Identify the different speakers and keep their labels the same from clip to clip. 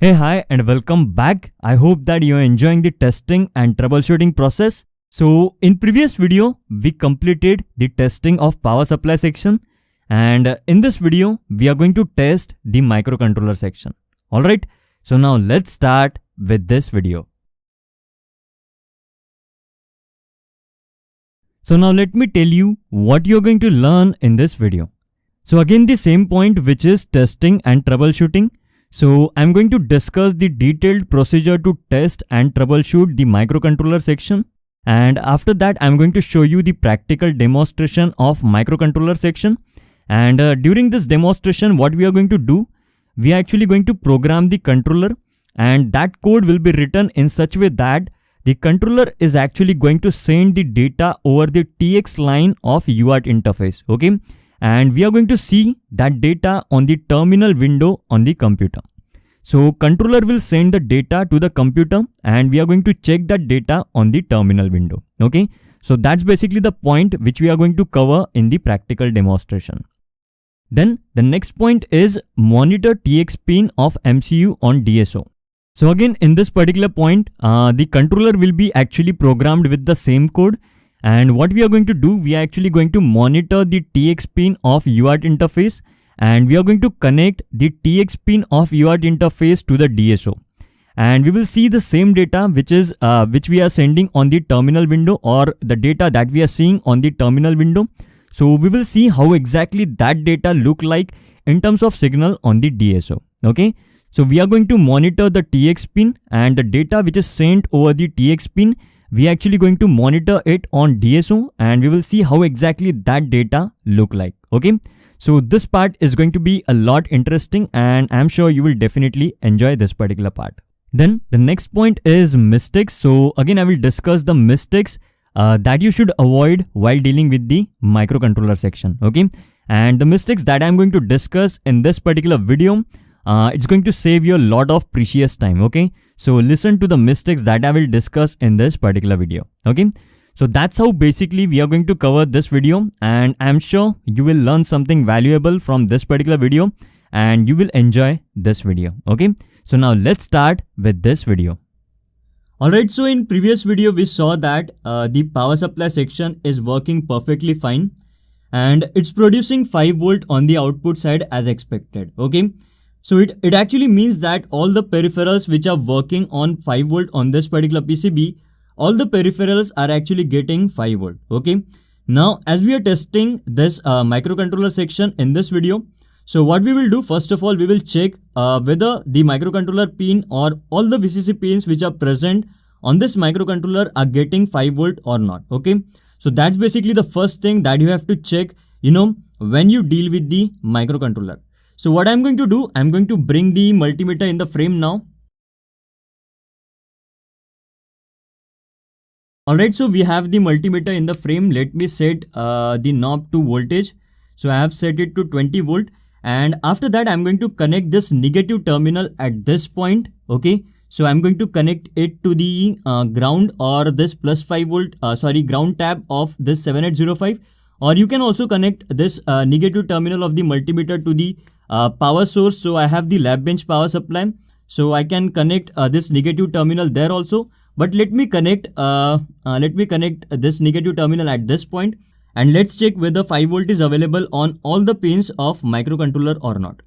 Speaker 1: Hey, hi, and welcome back. I hope that you are enjoying the testing and troubleshooting process. So, in previous video, we completed the testing of power supply section, and in this video, we are going to test the microcontroller section. Alright, so now let's start with this video. So now let me tell you what you're going to learn in this video. So again, the same point, which is testing and troubleshooting. So I'm going to discuss the detailed procedure to test and troubleshoot the microcontroller section. And after that, I'm going to show you the practical demonstration of microcontroller section. And during this demonstration, what we are going to do, we are actually going to program the controller, and that code will be written in such a way that the controller is actually going to send the data over the TX line of UART interface. Okay. And we are going to see that data on the terminal window on the computer. So controller will send the data to the computer, and we are going to check that data on the terminal window. Okay. So that's basically the point which we are going to cover in the practical demonstration. Then the next point is monitor TX pin of MCU on DSO. So again, in this particular point, the controller will be actually programmed with the same code. And what we are going to do, we are actually going to monitor the TX pin of UART interface, and we are going to connect the TX pin of UART interface to the DSO. And we will see the same data which we are sending on the terminal window, or the data that we are seeing on the terminal window. So we will see how exactly that data look like in terms of signal on the DSO. Okay. So we are going to monitor the TX pin, and the data which is sent over the TX pin, we are actually going to monitor it on DSO, and we will see how exactly that data look like. Okay. So this part is going to be a lot interesting, and I'm sure you will definitely enjoy this particular part. Then the next point is mistakes. So again, I will discuss the mistakes that you should avoid while dealing with the microcontroller section. Okay. And the mistakes that I'm going to discuss in this particular video, it's going to save you a lot of precious time. Okay. So listen to the mistakes that I will discuss in this particular video. Okay. So that's how basically we are going to cover this video, and I'm sure you will learn something valuable from this particular video, and you will enjoy this video. Okay. So now let's start with this video. Alright, so in previous video, we saw that the power supply section is working perfectly fine, and it's producing 5 volt on the output side as expected. Okay. So it actually means that all the peripherals which are working on 5 volt on this particular PCB, all the peripherals are actually getting 5 volt. Okay. Now, as we are testing this microcontroller section in this video, so what we will do, first of all, we will check whether the microcontroller pin or all the VCC pins which are present on this microcontroller are getting 5 volt or not. Okay. So that's basically the first thing that you have to check, when you deal with the microcontroller. So what I'm going to do, I'm going to bring the multimeter in the frame now. Alright, so we have the multimeter in the frame. Let me set the knob to voltage. So I have set it to 20 volt. And after that, I'm going to connect this negative terminal at this point. Okay. So I'm going to connect it to the ground, or this plus 5 volt, ground tab of this 7805. Or you can also connect this negative terminal of the multimeter to the power source. So I have the lab bench power supply, so I can connect this negative terminal there also. But let me connect this negative terminal at this point, and let's check whether 5 volt is available on all the pins of microcontroller or not.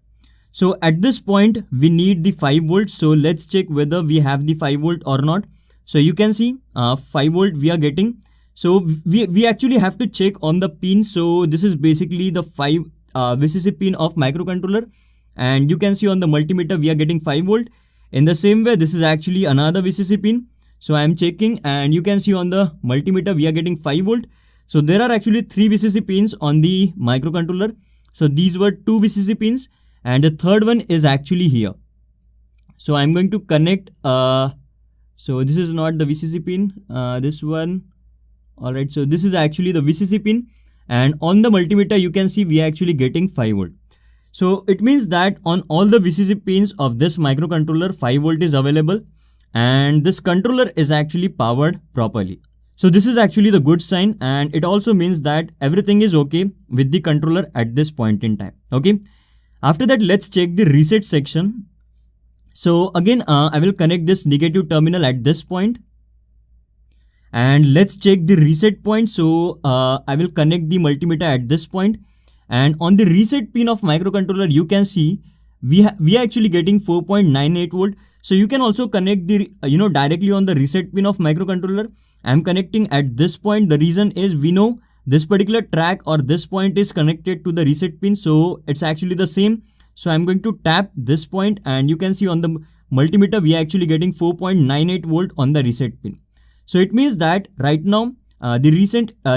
Speaker 1: So at this point, we need the 5 volt. So let's check whether we have the 5 volt or not. So you can see 5 volt we are getting. So we actually have to check on the pin. So this is basically the 5 VCC pin of microcontroller, and you can see on the multimeter we are getting 5 volt. In the same way, this is actually another VCC pin. So I am checking, and you can see on the multimeter we are getting 5 volt. So there are actually 3 VCC pins on the microcontroller. So these were 2 VCC pins, and the third one is actually here. So I'm going to connect. So this is not the VCC pin. This one. Alright, so this is actually the VCC pin, and on the multimeter you can see we are actually getting 5 volt. So it means that on all the VCC pins of this microcontroller, 5 volt is available, and this controller is actually powered properly. So this is actually the good sign, and it also means that everything is okay with the controller at this point in time. Okay. After that, let's check the reset section. So again, I will connect this negative terminal at this point. And let's check the reset point. So I will connect the multimeter at this point. And on the reset pin of microcontroller, you can see we are actually getting 4.98 volt. So you can also connect the directly on the reset pin of microcontroller. I'm connecting at this point. The reason is we know this particular track or this point is connected to the reset pin, so it's actually the same. So I'm going to tap this point, and you can see on the multimeter we are actually getting 4.98 volt on the reset pin. So it means that right now the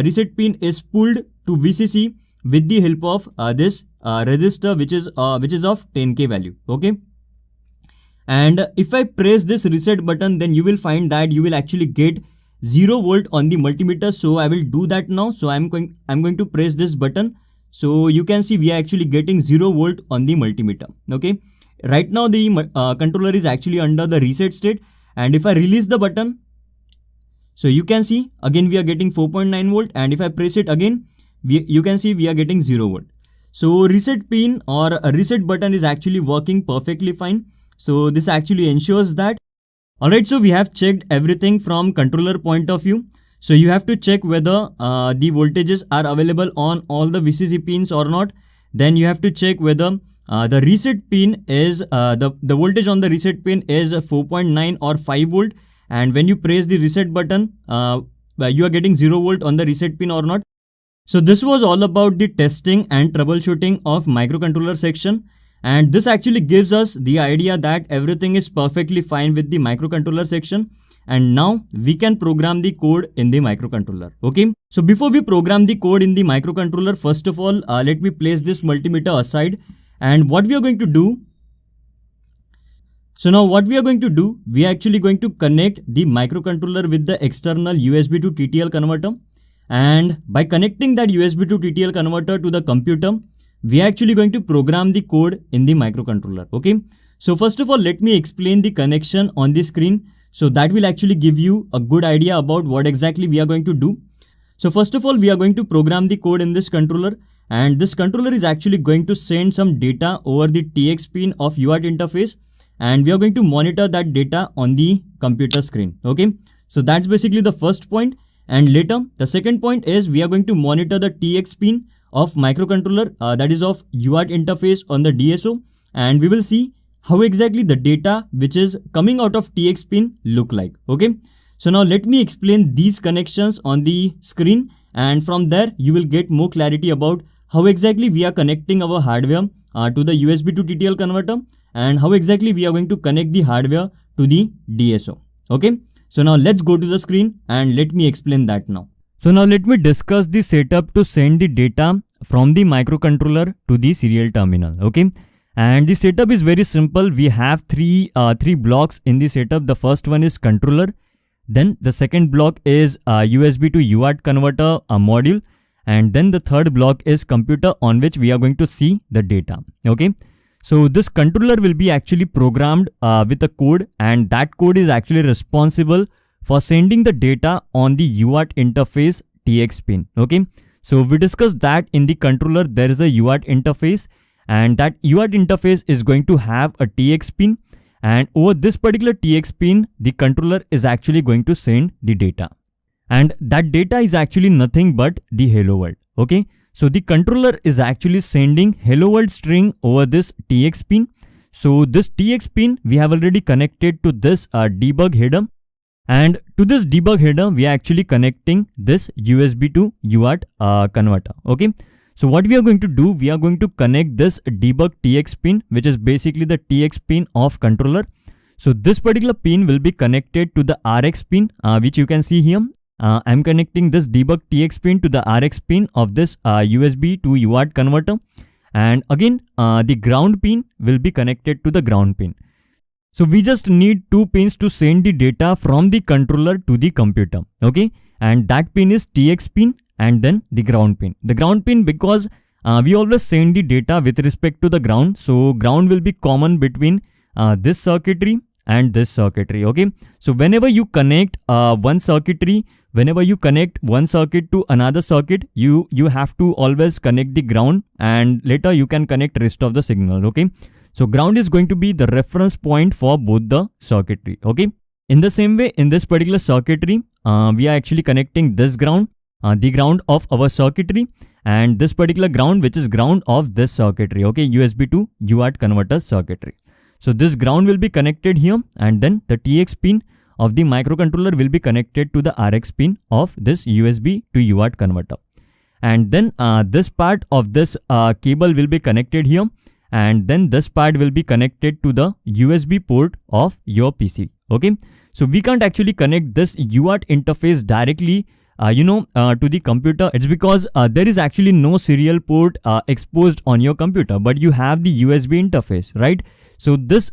Speaker 1: reset pin is pulled to VCC with the help of this resistor which is of 10k value. Okay. And if I press this reset button, then you will find that you will actually get 0 volt on the multimeter. So I will do that now. So I'm going to press this button. So you can see we are actually getting 0 volt on the multimeter. Okay. Right now the controller is actually under the reset state. And if I release the button, so you can see again we are getting 4.9 volt. And if I press it again, you can see we are getting 0 volt. So reset pin or a reset button is actually working perfectly fine. So this actually ensures that. Alright, so we have checked everything from controller point of view. So you have to check whether the voltages are available on all the VCC pins or not. Then you have to check whether the reset pin is the voltage on the reset pin is 4.9 or 5 volt. And when you press the reset button, you are getting 0 volt on the reset pin or not. So this was all about the testing and troubleshooting of microcontroller section. And this actually gives us the idea that everything is perfectly fine with the microcontroller section. And now we can program the code in the microcontroller. Okay. So before we program the code in the microcontroller, first of all, let me place this multimeter aside. And what we are going to do. So now what we are going to do, we are actually going to connect the microcontroller with the external USB to TTL converter. And by connecting that USB to TTL converter to the computer, we are actually going to program the code in the microcontroller. Okay. So first of all, let me explain the connection on the screen. So that will actually give you a good idea about what exactly we are going to do. So first of all, we are going to program the code in this controller. And this controller is actually going to send some data over the TX pin of UART interface. And we are going to monitor that data on the computer screen. Okay. So that's basically the first point. And later, the second point is we are going to monitor the TX pin of microcontroller that is of UART interface on the DSO, and we will see how exactly the data which is coming out of TX pin look like. Okay. So now let me explain these connections on the screen, and from there you will get more clarity about how exactly we are connecting our hardware to the USB to TTL converter, and how exactly we are going to connect the hardware to the DSO. Okay. So now let's go to the screen and let me explain that now. So now let me discuss the setup to send the data from the microcontroller to the serial terminal. Okay. And the setup is very simple. We have three blocks in the setup. The first one is controller. Then the second block is USB to UART converter module. And then the third block is computer on which we are going to see the data. Okay. So this controller will be actually programmed with a code, and that code is actually responsible for sending the data on the UART interface TX pin. Okay. So we discussed that in the controller there is a UART interface, and that UART interface is going to have a TX pin, and over this particular TX pin the controller is actually going to send the data, and that data is actually nothing but the hello world. Okay. So the controller is actually sending hello world string over this TX pin. So this TX pin we have already connected to this debug header, and to this debug header we are actually connecting this USB to UART converter. Okay. So what we are going to do, we are going to connect this debug TX pin, which is basically the TX pin of controller. So this particular pin will be connected to the RX pin, which you can see here. I'm connecting this debug TX pin to the RX pin of this USB to UART converter, and again the ground pin will be connected to the ground pin. So we just need two pins to send the data from the controller to the computer. Okay, and that pin is TX pin and then the ground pin. The ground pin, because we always send the data with respect to the ground, so ground will be common between this circuitry and this circuitry. Okay, so whenever you connect one circuitry, whenever you connect one circuit to another circuit, you have to always connect the ground, and later you can connect rest of the signal. Okay, So ground is going to be the reference point for both the circuitry. Okay. In the same way, in this particular circuitry, we are actually connecting this ground, the ground of our circuitry, and this particular ground, which is ground of this circuitry. Okay, USB to UART converter circuitry. So this ground will be connected here, and then the TX pin of the microcontroller will be connected to the RX pin of this USB to UART converter. And then this part of this cable will be connected here, and then this part will be connected to the USB port of your PC. Okay, so we can't actually connect this UART interface directly to the computer. It's because there is actually no serial port exposed on your computer, but you have the USB interface, right? So this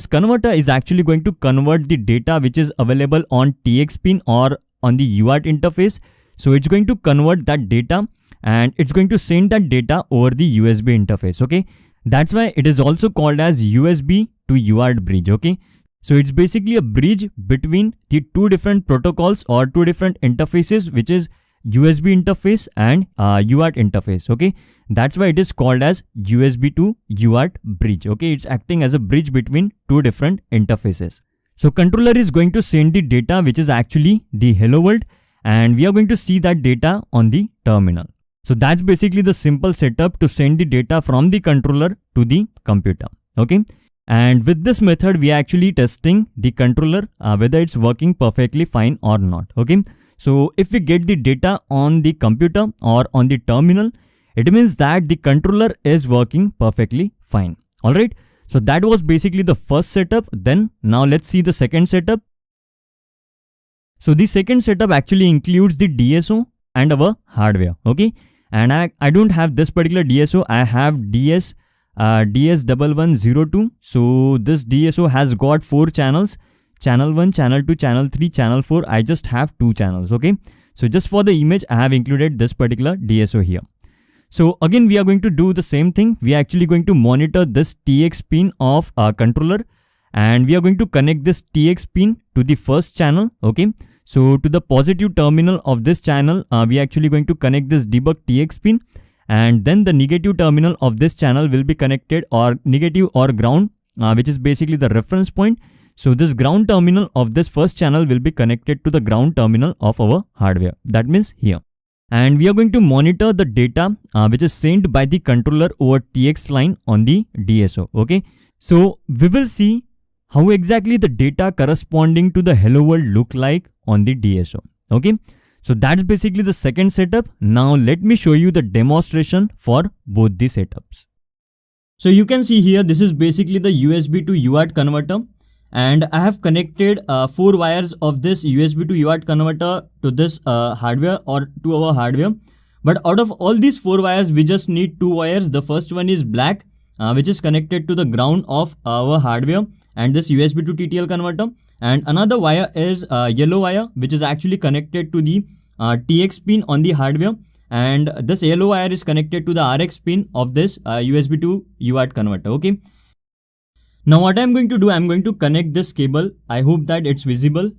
Speaker 1: converter is actually going to convert the data which is available on TX pin or on the UART interface. So it's going to convert that data, and it's going to send that data over the USB interface. Okay, that's why it is also called as USB to UART bridge. Okay, so it's basically a bridge between the two different protocols or two different interfaces, which is USB interface and UART interface. Okay, that's why it is called as USB to UART bridge. Okay, it's acting as a bridge between two different interfaces. So controller is going to send the data which is actually the hello world, and we are going to see that data on the terminal. So that's basically the simple setup to send the data from the controller to the computer. Okay, and with this method we are actually testing the controller whether it's working perfectly fine or not. Okay, so if we get the data on the computer or on the terminal, it means that the controller is working perfectly fine. Alright, so that was basically the first setup. Then now let's see the second setup. So the second setup actually includes the DSO and our hardware. Okay, and I don't have this particular DSO. I have DS1102. So this DSO has got 4 channels: channel 1, channel 2, channel 3, channel 4. I just have 2 channels. Okay, so just for the image I have included this particular DSO here. So again we are going to do the same thing. We are actually going to monitor this TX pin of our controller, and we are going to connect this TX pin to the first channel. Okay, so to the positive terminal of this channel, we are actually going to connect this debug TX pin, and then the negative terminal of this channel will be connected, or negative or ground, which is basically the reference point. So this ground terminal of this first channel will be connected to the ground terminal of our hardware. That means here. And we are going to monitor the data which is sent by the controller over TX line on the DSO. Okay, so we will see how exactly the data corresponding to the hello world look like on the DSO. Okay, so that's basically the second setup. Now let me show you the demonstration for both the setups. So you can see here, this is basically the USB to UART converter, and I have connected 4 wires of this USB to UART converter to this hardware, or to our hardware. But out of all these 4 wires, we just need 2 wires. The first one is black, which is connected to the ground of our hardware and this USB to TTL converter, and another wire is yellow wire, which is actually connected to the TX pin on the hardware, and this yellow wire is connected to the RX pin of this USB to UART converter. Okay, now what I'm going to do, I'm going to connect this cable. I hope that it's visible.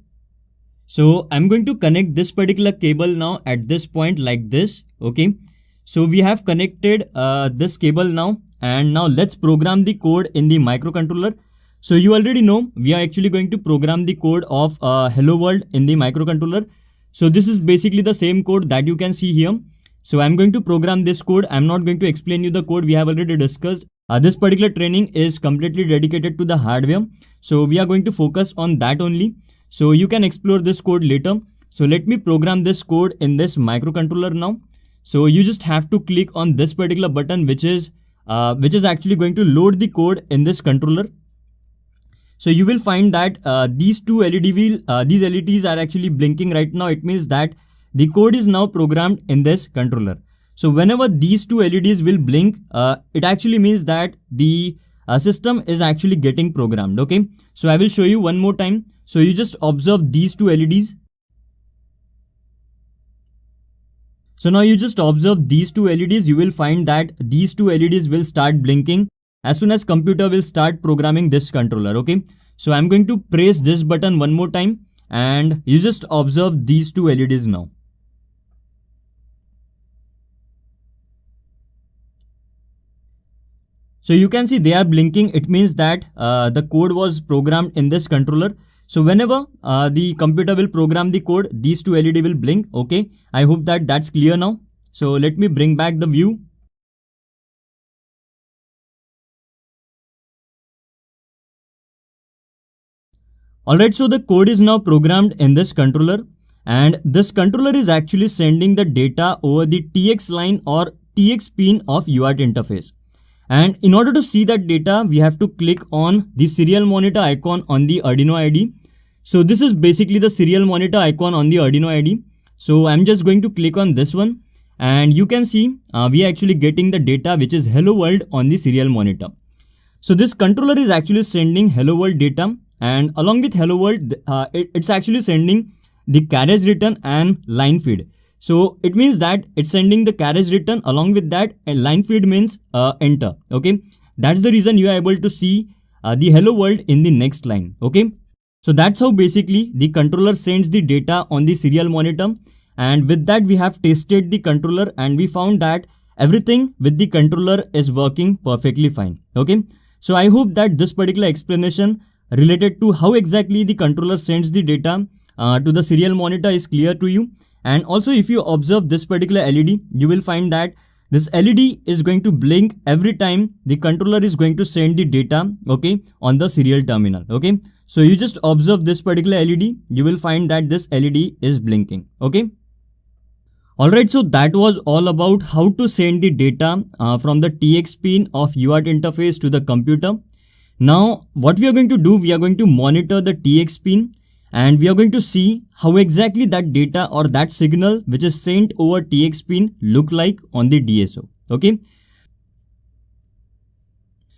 Speaker 1: So I'm going to connect this particular cable now at this point like this. Okay, so we have connected this cable now, and now let's program the code in the microcontroller. So you already know we are actually going to program the code of hello world in the microcontroller. So this is basically the same code that you can see here. So I'm going to program this code. I'm not going to explain you the code, we have already discussed. This particular training is completely dedicated to the hardware, so we are going to focus on that only. So you can explore this code later. So let me program this code in this microcontroller now. So you just have to click on this particular button, which is actually going to load the code in this controller. So you will find that these LEDs are actually blinking right now. It means that the code is now programmed in this controller. So whenever these 2 LEDs will blink, it actually means that the system is actually getting programmed. Okay, so I will show you one more time. So you just observe these 2 LEDs. So now you just observe these 2 LEDs. You will find that these 2 LEDs will start blinking as soon as computer will start programming this controller. Okay, so I'm going to press this button one more time, and you just observe these 2 LEDs now. So you can see they are blinking. It means that the code was programmed in this controller. So whenever the computer will program the code, these two LED will blink. Okay, I hope that that's clear now. So let me bring back the view. Alright, so the code is now programmed in this controller, and this controller is actually sending the data over the TX line or TX pin of UART interface. And in order to see that data, we have to click on the serial monitor icon on the Arduino IDE. So this is basically the serial monitor icon on the Arduino IDE. So I'm just going to click on this one, and you can see we are actually getting the data which is hello world on the serial monitor. So this controller is actually sending hello world data, and along with hello world it's actually sending the carriage return and line feed. So it means that it's sending the carriage return, along with that and line feed means enter. Okay, that's the reason you are able to see the hello world in the next line. Okay, so that's how basically the controller sends the data on the serial monitor, and with that we have tested the controller and we found that everything with the controller is working perfectly fine. Okay, so I hope that this particular explanation related to how exactly the controller sends the data to the serial monitor is clear to you. And also, if you observe this particular LED, you will find that this LED is going to blink every time the controller is going to send the data, okay, on the serial terminal. Okay, so you just observe this particular LED, you will find that this LED is blinking. Okay. Alright, so that was all about how to send the data from the TX pin of UART interface to the computer. Now, what we are going to do, we are going to monitor the TX pin, and we are going to see how exactly that data or that signal which is sent over TX pin look like on the DSO. Okay.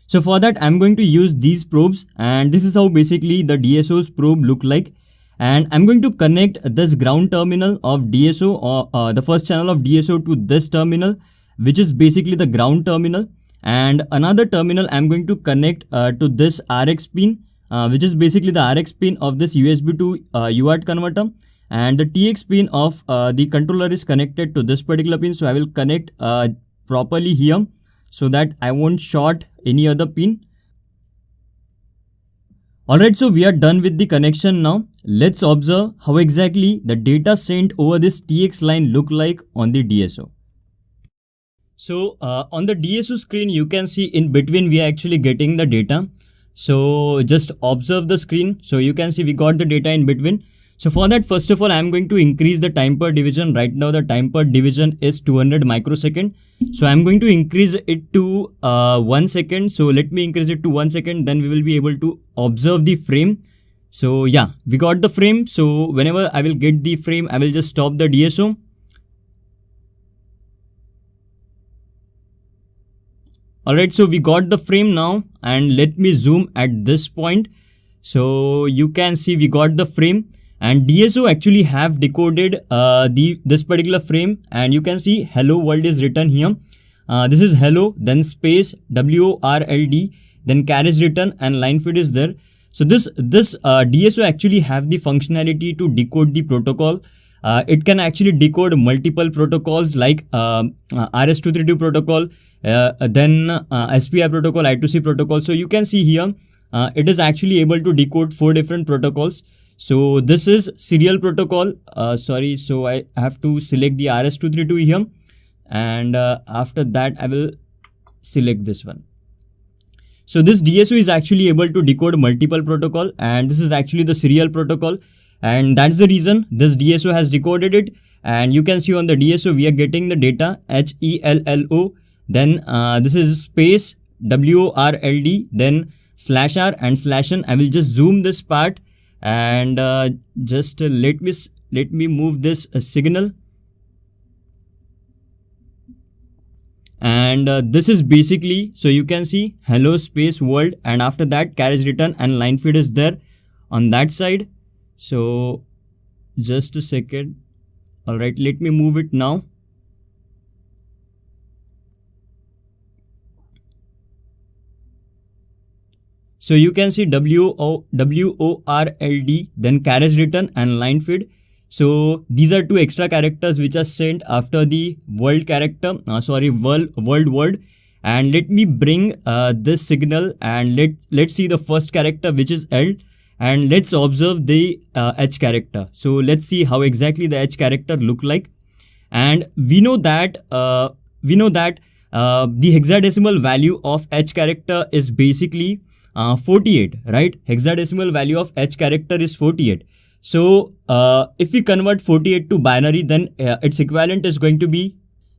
Speaker 1: So for that, I'm going to use these probes, and this is how basically the DSO's probe look like. And I'm going to connect this ground terminal of DSO or the first channel of DSO to this terminal, which is basically the ground terminal. And another terminal I'm going to connect to this RX pin, which is basically the RX pin of this USB to UART converter, and the TX pin of the controller is connected to this particular pin. So I will connect properly here so that I won't short any other pin. Alright, so we are done with the connection now. Let's observe how exactly the data sent over this TX line look like on the DSO. So on the DSO screen, you can see in between we are actually getting the data. So just observe the screen. So you can see we got the data in between. So for that, first of all, I am going to increase the time per division. Right now the time per division is 200 microsecond. So I'm going to increase it to 1 second. So let me increase it to 1 second. Then we will be able to observe the frame. So yeah, we got the frame. So whenever I will get the frame, I will just stop the DSO. Alright, so we got the frame now, and let me zoom at this point. So you can see we got the frame, and DSO actually have decoded this particular frame, and you can see hello world is written here. This is hello, then space WORLD, then carriage return and line feed is there. So this DSO actually have the functionality to decode the protocol. It can actually decode multiple protocols like RS-232 protocol, then SPI protocol, I2C protocol. So you can see here it is actually able to decode 4 different protocols. So this is serial protocol. Sorry, so I have to select the RS-232 here, and after that I will select this one. So this DSO is actually able to decode multiple protocol, and this is actually the serial protocol, and that's the reason this DSO has decoded it. And you can see on the DSO we are getting the data HELLO, then this is space WORLD, then /R and /N. I will just zoom this part, and just let me move this signal. And this is basically, so you can see hello space world, and after that carriage return and line feed is there on that side. So just a second. Alright, let me move it now. So you can see WORLD, then carriage return and line feed. So these are 2 extra characters which are sent after the world character, world word. and let me bring this signal, and let's see the first character, which is L, and let's observe the H character. So let's see how exactly the H character look like. And we know that the hexadecimal value of H character is basically 48, right? Hexadecimal value of H character is 48. So if we convert 48 to binary, then its equivalent is going to be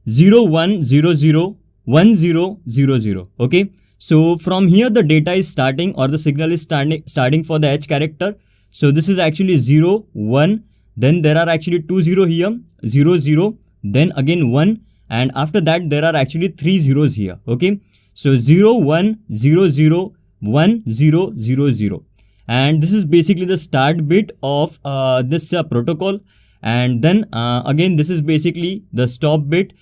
Speaker 1: 01001000. Okay. So from here the data is starting, or the signal is starting for the H character. So this is actually 0, 1. Then there are actually 2 0 here, 0 0. Then again 1. And after that there are actually 3 zeros here. Okay. So 0 1 0 0 1 0 0 0. And this is basically the start bit of this protocol. And then again this is basically the stop bit.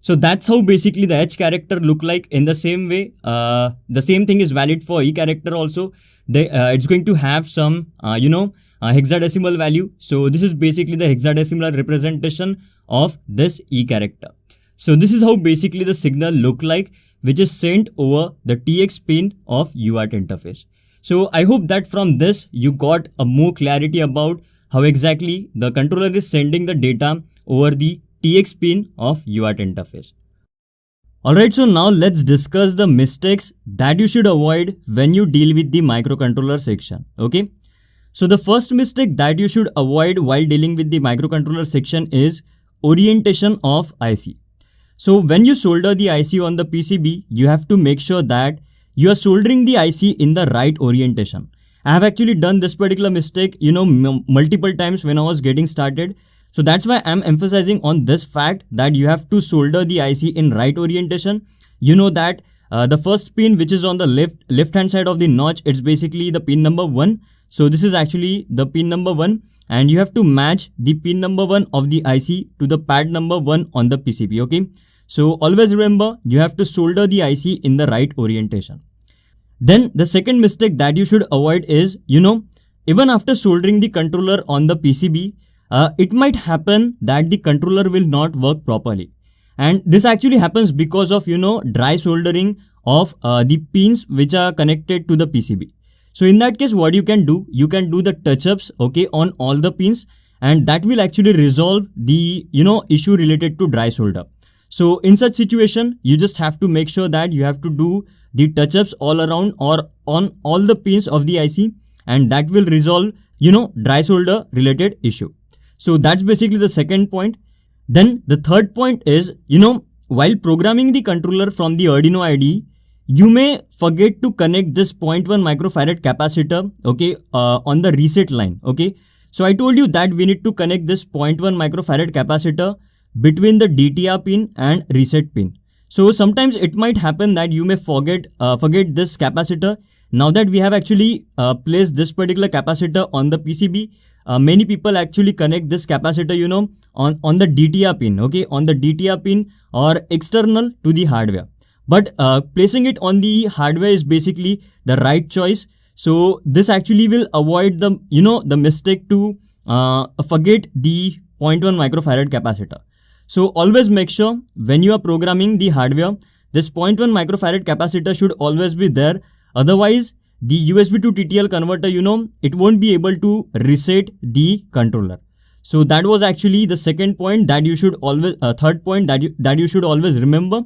Speaker 1: So that's how basically the H character look like. In the same way, the same thing is valid for E character also. It's going to have some hexadecimal value. So this is basically the hexadecimal representation of this E character. So this is how basically the signal look like, which is sent over the TX pin of UART interface. So I hope that from this you got a more clarity about how exactly the controller is sending the data over the TX pin of UART interface. Alright, so now let's discuss the mistakes that you should avoid when you deal with the microcontroller section. Okay. So the first mistake that you should avoid while dealing with the microcontroller section is orientation of IC. So when you solder the IC on the PCB, you have to make sure that you are soldering the IC in the right orientation. I have actually done this particular mistake, multiple times when I was getting started. So that's why I'm emphasizing on this fact that you have to solder the IC in right orientation. You know that the first pin, which is on the left hand side of the notch, it's basically the pin number 1. So this is actually the pin number 1, and you have to match the pin number 1 of the IC to the pad number 1 on the PCB. Okay. So always remember, you have to solder the IC in the right orientation. Then the second mistake that you should avoid is, even after soldering the controller on the PCB, it might happen that the controller will not work properly. And this actually happens because of, dry soldering of the pins which are connected to the PCB. So in that case, what you can do the touch-ups, okay, on all the pins, and that will actually resolve the, issue related to dry solder. So in such situation, you just have to make sure that you have to do the touch-ups all around or on all the pins of the IC, and that will resolve, dry solder related issue. So that's basically the second point. Then the third point is, while programming the controller from the Arduino IDE, you may forget to connect this 0.1 microfarad capacitor, okay, on the reset line, okay. So I told you that we need to connect this 0.1 microfarad capacitor between the DTR pin and reset pin. So sometimes it might happen that you may forget this capacitor. Now that we have actually placed this particular capacitor on the PCB, many people actually connect this capacitor, on the DTR pin, okay, on the DTR pin or external to the hardware. But placing it on the hardware is basically the right choice. So this actually will avoid the, the mistake to forget the 0.1 microfarad capacitor. So always make sure when you are programming the hardware, this 0.1 microfarad capacitor should always be there. Otherwise, the USB to TTL converter, it won't be able to reset the controller. So that was actually the second point that you should always, third point that you should always remember.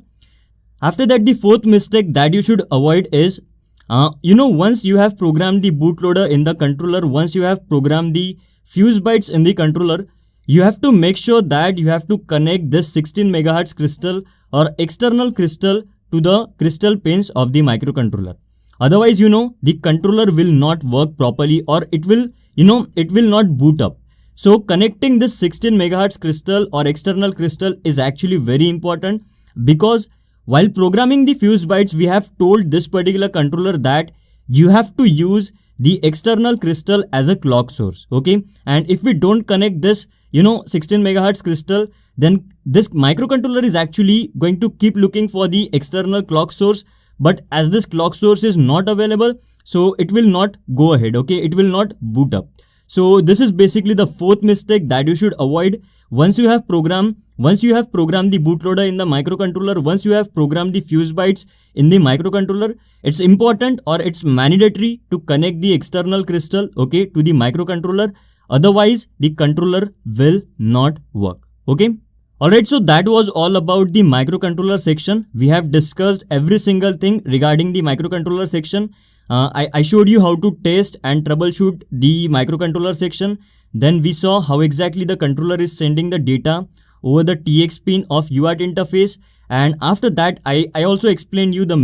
Speaker 1: After that, the fourth mistake that you should avoid is, once you have programmed the bootloader in the controller, once you have programmed the fuse bytes in the controller, you have to make sure that you have to connect this 16 megahertz crystal or external crystal to the crystal pins of the microcontroller. Otherwise, the controller will not work properly, or it will not boot up. So connecting this 16 megahertz crystal or external crystal is actually very important, because while programming the fuse bytes, we have told this particular controller that you have to use the external crystal as a clock source, okay? And if we don't connect this, 16 megahertz crystal, then this microcontroller is actually going to keep looking for the external clock source. But as this clock source is not available, so it will not go ahead, okay? It will not boot up. So this is basically the fourth mistake that you should avoid once you have programmed the bootloader in the microcontroller, once you have programmed the fuse bytes in the microcontroller. It's important or it's mandatory to connect the external crystal, okay, to the microcontroller. Otherwise, the controller will not work, okay. Alright, so that was all about the microcontroller section. We have discussed every single thing regarding the microcontroller section. I showed you how to test and troubleshoot the microcontroller section. Then we saw how exactly the controller is sending the data over the TX pin of UART interface. And after that, I also explained you the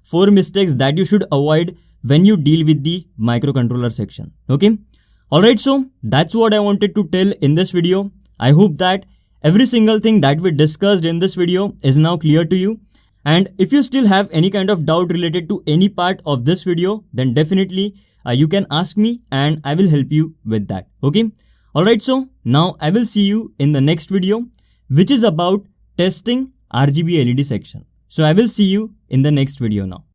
Speaker 1: 4 mistakes that you should avoid when you deal with the microcontroller section, okay. Alright, so that's what I wanted to tell in this video. I hope that every single thing that we discussed in this video is now clear to you. And if you still have any kind of doubt related to any part of this video, then definitely you can ask me and I will help you with that, okay. Alright, so now I will see you in the next video, which is about testing RGB LED section. So I will see you in the next video now.